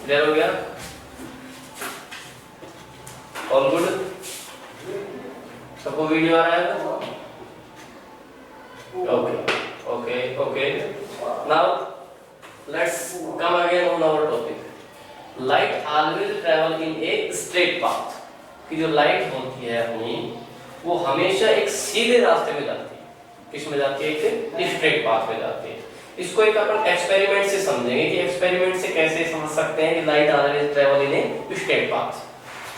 Clear हो गया? All good? सबको वीडियो आ रहा है? Okay okay okay. Now let's come again on our topic. Light always travel in a straight path. कि जो लाइट होती है अपनी वो हमेशा एक सीधे रास्ते में जाती है। किस में जाती है? एक स्ट्रेट पाथ में जाती है। इसको एक अपन एक्सपेरिमेंट से समझेंगे कि एक्सपेरिमेंट से कैसे समझ सकते हैं कि light always travel in a straight path.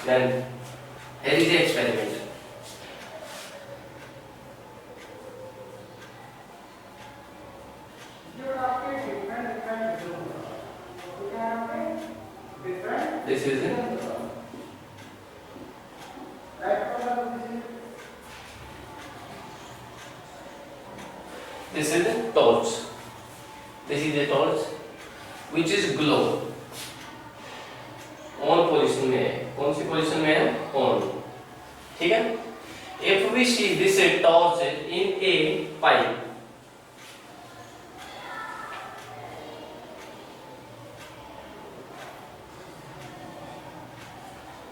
Then here is experiment. This is it. This is a torch. This is a torch which is glow. On position में है। कौन सी position में है? On. ठीक है? If we see this torch in a pipe,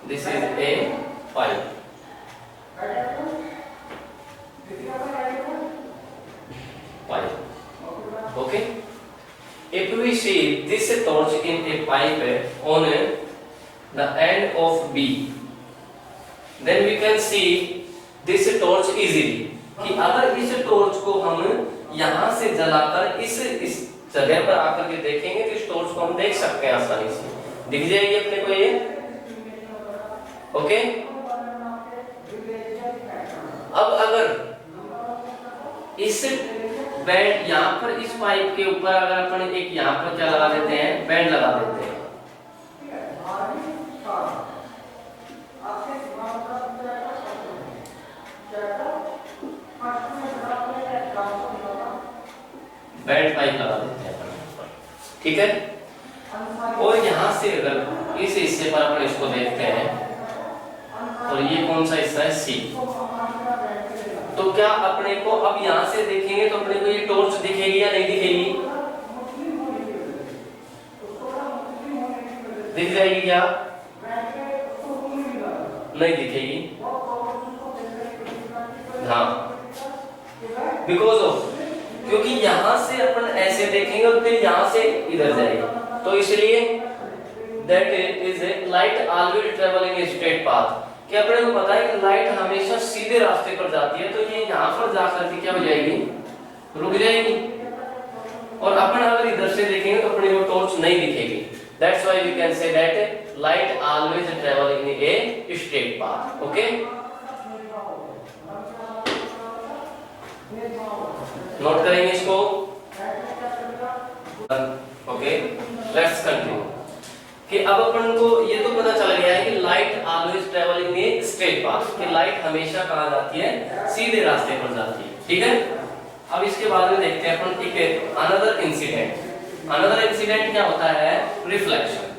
this is a pipe. Pipe. Okay. If we see this torch in a pipe on the end of B, then we can see this torch easily. कि अगर इस torch को हम यहाँ से जलाकर इस जगह पर आकर के देखेंगे तो इस टॉर्च को हम देख सकते हैं आसानी से। दिख जाएगी अपने को ये। ओके। अब अगर इस बैंड यहाँ पर इस पाइप के ऊपर अगर अपन एक यहाँ पर क्या लगा देते हैं? बैंड लगा देते हैं। बैंड पाइप लगा देते हैं अपन, ठीक है? और यहाँ से अगर इस हिस्से पर अपन इसको देखते हैं और ये कौन सा हिस्सा है? सी। तो क्या अपने को अब यहाँ से देखेंगे तो अपने को ये टॉर्च दिखेगी या नहीं दिखेगी? दिख जाएगी क्या? नहीं दिखेगी। हाँ, बिकॉज ऑफ, क्योंकि यहाँ से अपन ऐसे देखेंगे और फिर यहाँ से इधर जाएगी, तो इसलिए that is a light always travel in a straight path. कि अपने को पता है कि लाइट हमेशा सीधे रास्ते पर जाती है, तो ये यहाँ पर जाकर के क्या हो जाएगी? रुक जाएगी। और अपन अगर इधर से देखेंगे तो अपने को टॉर्च नहीं दिखेगी। That's why we can say that light always travel in a straight path. Okay, note करेंगे इसको। Okay, let's continue. कि अब अपन को ये तो पता चल गया है कि light always travel in a straight path. कि लाइट हमेशा कहाँ जाती है? सीधे रास्ते पर जाती है, ठीक है? अब इसके बाद में देखते हैं अपन एक अनदर इंसिडेंट। अनदर इंसिडेंट क्या होता है? रिफ्लेक्शन।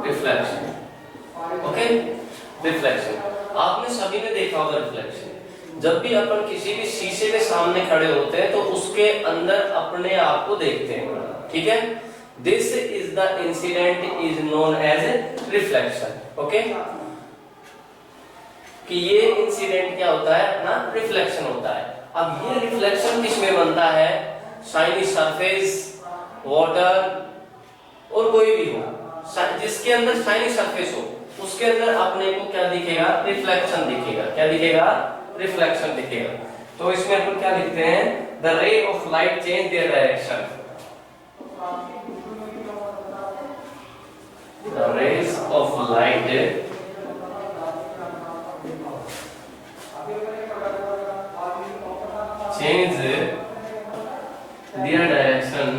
Reflection, okay. रिफ्लेक्शन आपने सभी ने देखा होगा। रिफ्लेक्शन जब भी अपन किसी भी शीशे के सामने खड़े होते हैं तो उसके अंदर अपने आप को देखते हैं, ठीक है? This is the incident is known as reflection. Okay, कि ये इंसिडेंट क्या होता है? अपना रिफ्लेक्शन होता है। अब ये रिफ्लेक्शन किस में बनता है? शाइनी सरफेस, वाटर और कोई भी हो, जिसके अंदर शाइनी सरफेस हो उसके अंदर अपने को क्या दिखेगा? रिफ्लेक्शन दिखेगा। क्या दिखेगा? रिफ्लेक्शन दिखेगा। तो इसमें अपन क्या लिखते हैं? The ray of light change their direction. The rays of light change their direction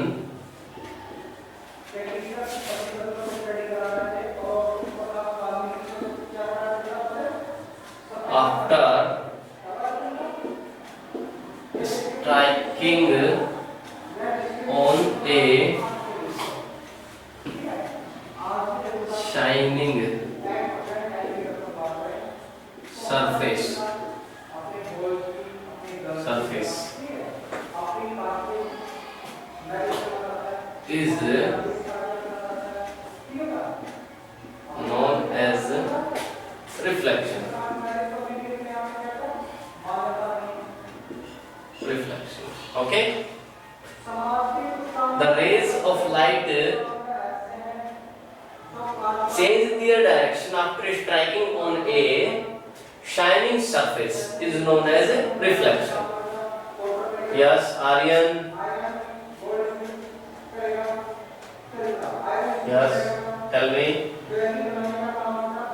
after striking on a surface is known as reflection. Reflection. Okay? The rays of light change their direction after striking on a shining surface is known as reflection. Yes, Aryan. Yes, tell me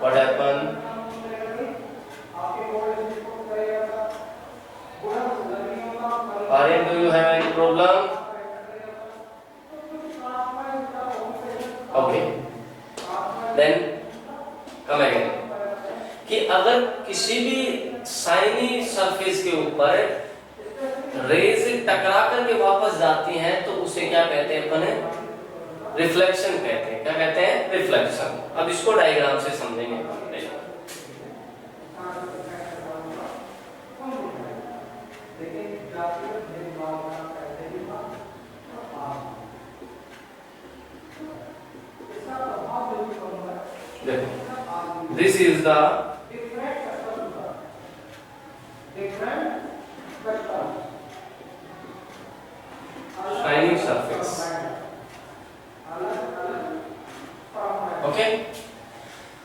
what happened. Aryan, do you have any problem? Okay. Then come again. कि अगर किसी भी shiny surface के ऊपर raise टकरा करके वापस जाती हैं तो उसे क्या कहते हैं अपन? रिफ्लेक्शन कहते हैं। क्या कहते हैं? रिफ्लेक्शन। अब इसको डायग्राम से समझेंगे। देखो, this is the shining surface. Okay?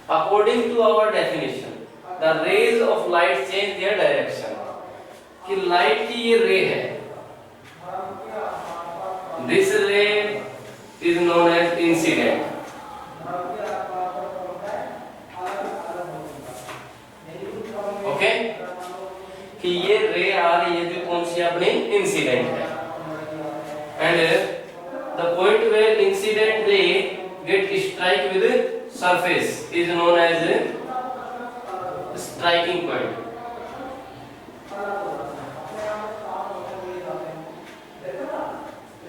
According to our definition, the rays of light change their direction. कि लाइट की ये रे है, this ray is known as incident. Okay? कि ये रे आ रही है जो कौन सी अपनी इंसिडेंट है, and the point where incident ray get strike with surface is known as striking point.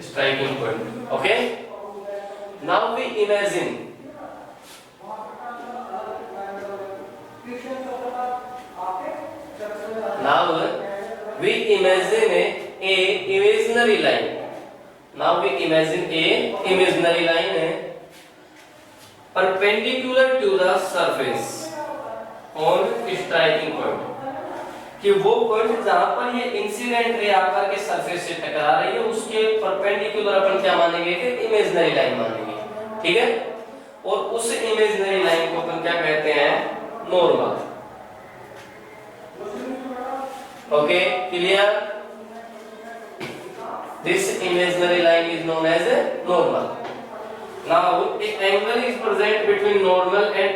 Striking point. Okay? Now we imagine a imaginary line. Now we imagine a imaginary line perpendicular to the surface on striking point. कि वो point जहां पर ये incident ray आकर के surface से टकरा रही है उसके परपेंडिकुलर अपन क्या मानेंगे? कि इमेजिनरी लाइन मानेंगे। ठीक है? और उस इमेजिनरी लाइन को अपन क्या कहते हैं? Normal. Okay, clear? This imaginary line is known as a normal. Now, an angle is present between normal and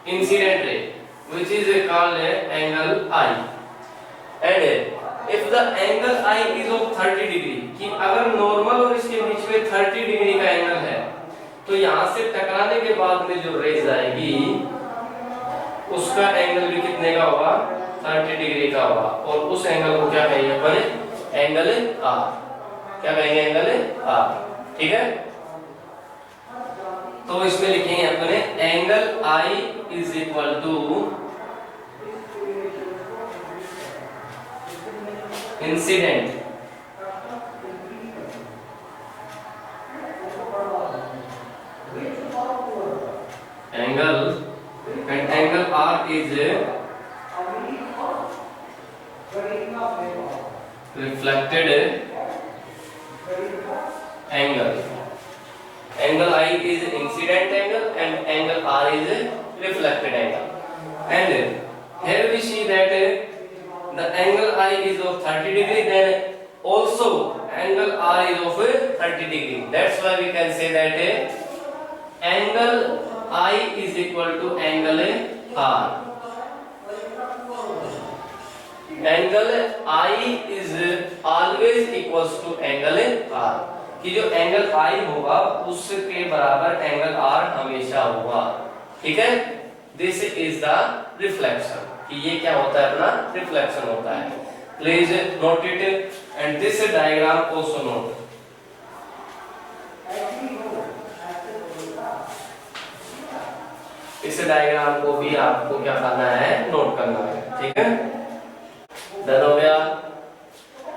incident ray, which is called angle I. And if the angle I is of 30 degree, कि अगर normal और इसके बीच में 30 degree का angle है, तो यहाँ से टकराने के बाद में जो रेज आएगी, उसका एंगल भी कितने का होगा? 30 डिग्री का होगा। और उस एंगल को क्या कहेंगे अपन? Angle R। क्या कहेंगे? Angle R। ठीक है? तो इसमें लिखेंगे अपने angle I is equal to incident angle, and angle R is reflected angle. Angle I is incident angle and angle R is reflected angle. And here we see that the angle I is of 30 degree, then also angle R is of 30 degree. That's why we can say that angle I is equal to angle R. Angle I is always equals to angle R. कि जो angle I होगा उसके बराबर angle R हमेशा होगा। ठीक है? This is the reflection. कि ये क्या होता है? अपना रिफ्लेक्शन होता है। Please note it and this diagram also note. इस डायग्राम को भी आपको क्या करना है? नोट करना है। ठीक है? डन हो गया?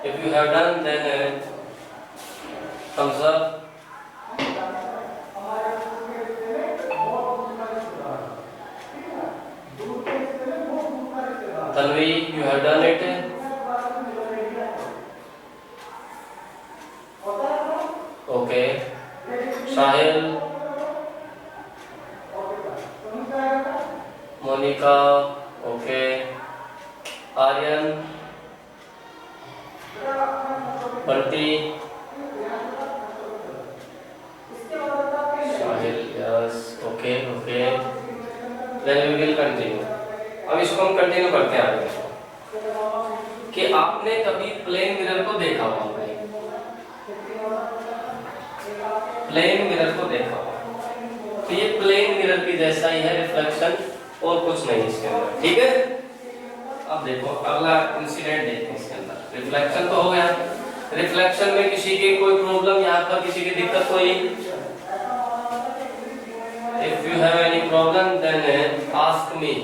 If you have done, then thumbs up. Tanvi, you have done it. Okay. Sahil, Monica, okay. Aryan, Bunty, Sahil, yes, okay, okay. Then we will continue. अब इसको हम कंटिन्यू करते हैं आगे कि आपने कभी प्लेन मिरर को देखा होगा, प्लेन मिरर को देखा होगा, तो ये प्लेन मिरर की जैसा ही है, रिफ्लेक्शन और कुछ नहीं इसके अंदर, ठीक है। अब देखो अगला इंसिडेंट देखते हैं इसके अंदर। रिफ्लेक्शन तो हो गया, रिफ्लेक्शन में किसी की कोई प्रॉब्लम, यहाँ पर किसी की दिक्कत हुई, if you have any problem then ask me.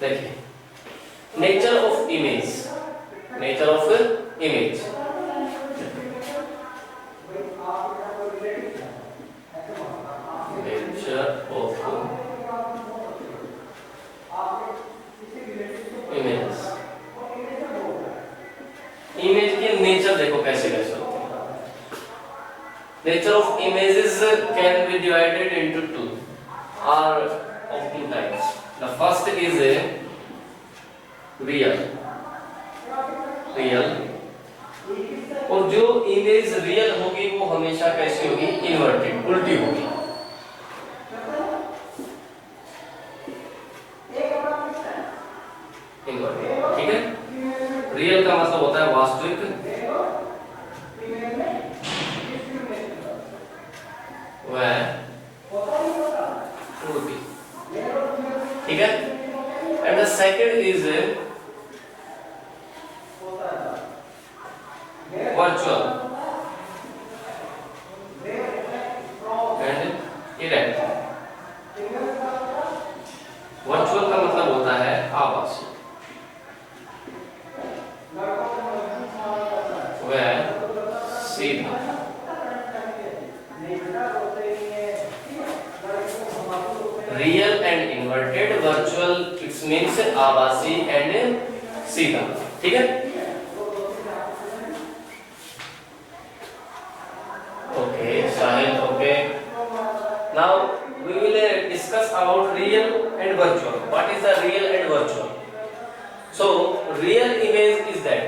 देखिए nature of image, nature of image, nature of image, image की नेचर देखो कैसे कैसे होती है। Nature of images can be divided into two or of two types. The first is real, real, और जो image real होगी वो हमेशा कैसी होगी, इन्वर्टेड, उल्टी होगी। इन्वर्टेड, ठीक है। रियल का मतलब होता है वास्तविक, वह ठीक है। And the second is virtual and erect. Virtual का मतलब होता है आभासी, वह सीधा। Real and inverted, virtual it's means आभासी एंड सीधा, ठीक है। Okay Sahil, okay. Now we will discuss about real and virtual. What is the real and virtual? So real image is that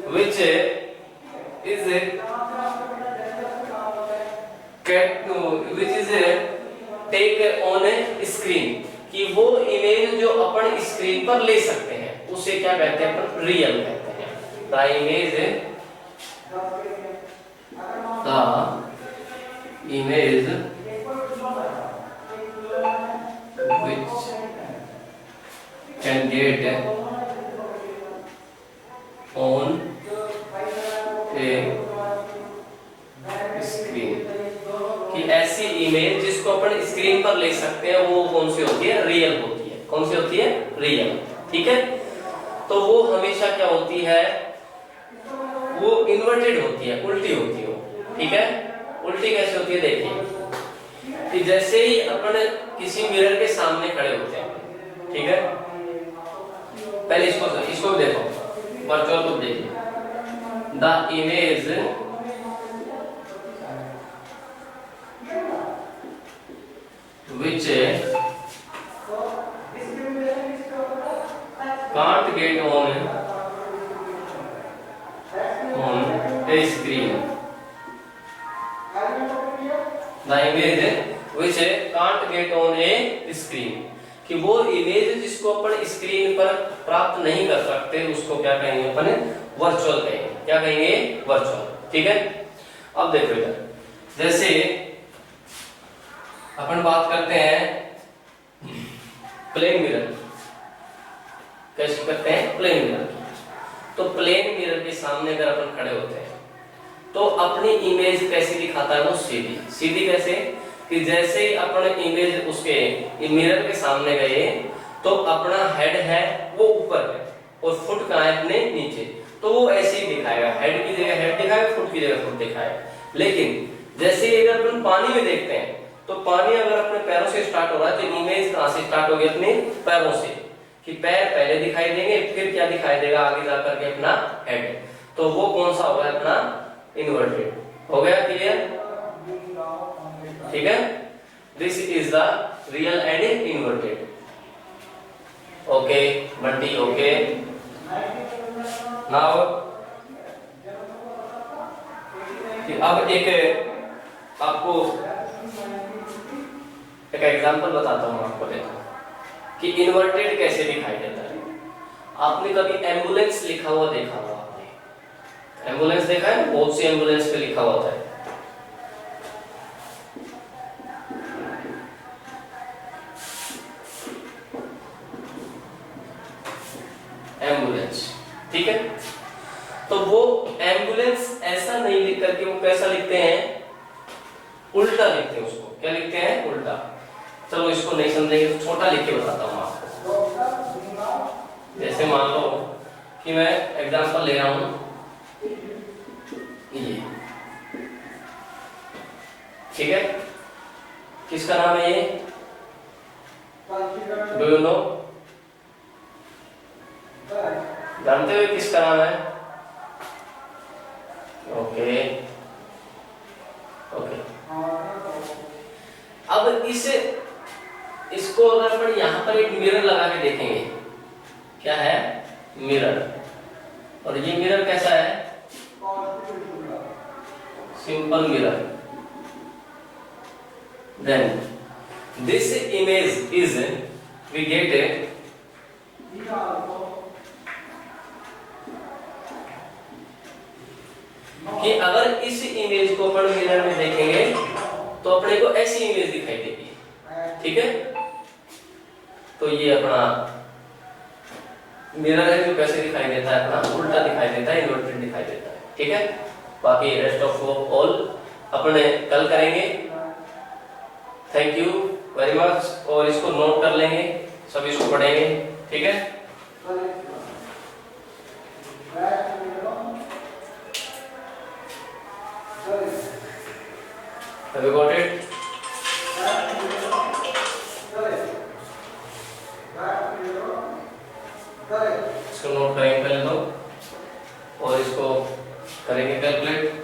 which is take on a screen, कि वो image जो अपन screen पर ले सकते हैं उसे क्या कहते हैं, अपन रियल कहते हैं। The image which can get on a screen, कि ऐसी इमेज जिसको अपन स्क्रीन पर ले सकते हैं वो कौन सी होती है, रियल होती है। कौन सी होती है, रियल, ठीक है। तो वो हमेशा क्या होती है, वो इन्वर्टेड होती है, उल्टी होती है, ठीक है। उल्टी कैसे होती है, देखिए कि जैसे ही अपन किसी मिरर के सामने खड़े होते हैं, ठीक है। पहले इसको देखो, वर्चुअल को देखिए। The image which can't get on a screen, the image which can't get on a screen, कि वो इमेज जिसको अपन स्क्रीन पर प्राप्त नहीं कर सकते उसको क्या कहेंगे, अपन वर्चुअल कहेंगे। क्या कहेंगे, वर्चुअल, ठीक है। अब देखो इधर, जैसे अपन बात करते हैं प्लेन मिरर, कैसे करते हैं, प्लेन मिरर की। तो प्लेन मिरर के सामने अगर अपन खड़े होते हैं तो अपनी इमेज कैसी दिखाता है, वो सीधी। सीधी कैसे कि जैसे ही अपन इमेज उसके मिरर के सामने गए तो अपना हेड है वो ऊपर है और फुट कहाँ है, अपने नीचे, तो वो ऐसे ही दिखाएगा, हेड की जगह हेड दिखाएगा, फुट की जगह फुट दिखाएगा। लेकिन जैसे ही अगर अपन पानी में देखते हैं तो पानी अगर अपने पैरों से स्टार्ट हो रहा है तो इमेज कहां से स्टार्ट होगी, अपने पैरों से, कि पैर पहले दिखाई देंगे, फिर क्या दिखाई देगा आगे जाकर के, अपना हेड। तो वो कौन सा होगा, अपना इन्वर्टेड। हो गया क्लियर, ठीक है। This is the real and inverted. Okay Bunty, okay. Now अब एक आपको एक एग्जांपल बताता हूं आपको, देखो कि इन्वर्टेड कैसे दिखाई देता है। आपने कभी एम्बुलेंस लिखा हुआ देखा होगा, आपने एम्बुलेंस देखा है, बहुत सी एम्बुलेंस पे लिखा होता है एम्बुलेंस, ठीक है। तो वो एम्बुलेंस ऐसा नहीं लिख करके वो कैसा लिखते हैं, उल्टा लिखते हैं उसको। क्या लिखते हैं, उल्टा। चलो इसको नहीं समझेंगे तो छोटा लिख के बताता हूं आपको। जैसे मान लो कि मैं एग्जांपल ले रहा हूं, ये ठीक है, किसका नाम है ये, डू यू नो, जानते हो किसका नाम है? Okay okay. अब इसको अगर अपन यहाँ पर एक मिरर लगा के देखेंगे, क्या है, मिरर, और ये मिरर कैसा है, simple mirror. Then this image is we get कि अगर इस इमेज को अपन मिरर में देखेंगे तो अपने को ऐसी इमेज दिखाई देगी, ठीक है। तो ये अपना मिरर है जो कैसे दिखाई देता है, अपना उल्टा दिखाई देता है, इन्वर्टेड दिखाई देता है, ठीक है। बाकी रेस्ट ऑफ ऑल अपने कल करेंगे। थैंक यू वेरी मच, और इसको नोट कर लेंगे, सब इसको पढ़ेंगे, ठीक है। Have you got it? इसको नोट करेंगे पहले तो, और इसको करेंगे कैलकुलेट।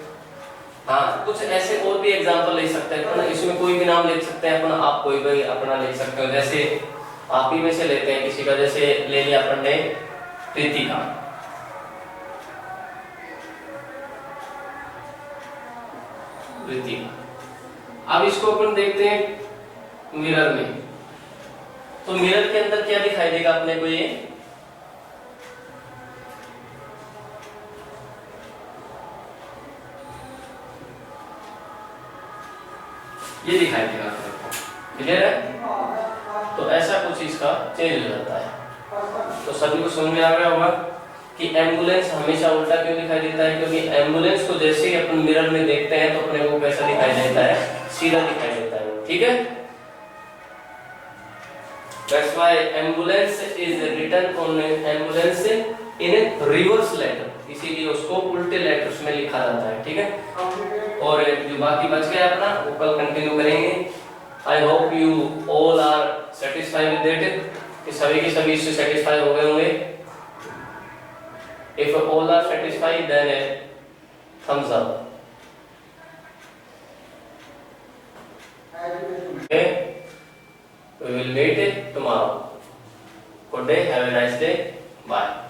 हाँ, कुछ ऐसे और भी एग्जांपल ले सकते हैं अपन, इसमें कोई भी नाम लिख सकते हैं अपन, आप कोई भी अपना लिख सकते हो। जैसे आप ही में से लेते हैं किसी का, जैसे ले लिया अपन ने प्रीतिका, प्रीतिका। अब इसको अपन देखते हैं मिरर में, तो मिरर के अंदर क्या दिखाई देगा अपने को, ये दिखाई देगा अपने को, क्लियर है। तो ऐसा कुछ इसका चेंज हो जाता है। तो सभी को समझ में आ गया होगा कि एम्बुलेंस हमेशा उल्टा क्यों दिखाई देता है, क्योंकि एम्बुलेंस को जैसे ही अपन मिरर में देखते हैं तो अपने को कैसा दिखाई देता है, सीधा दिखाई देता है, ठीक है। That's why ambulance is written on ambulance in reverse letter, इसीलिए उसको उल्टे लेटर्स में लिखा जाता है, ठीक है। और जो बाकी बच गया अपना वो कल कंटिन्यू करेंगे। I hope you all are satisfied with it, कि सभी के सभी इससे सेटिस्फाई हो गए होंगे। If all are satisfied, then a thumbs up. Okay, we will meet tomorrow. Good day, have a nice day, bye.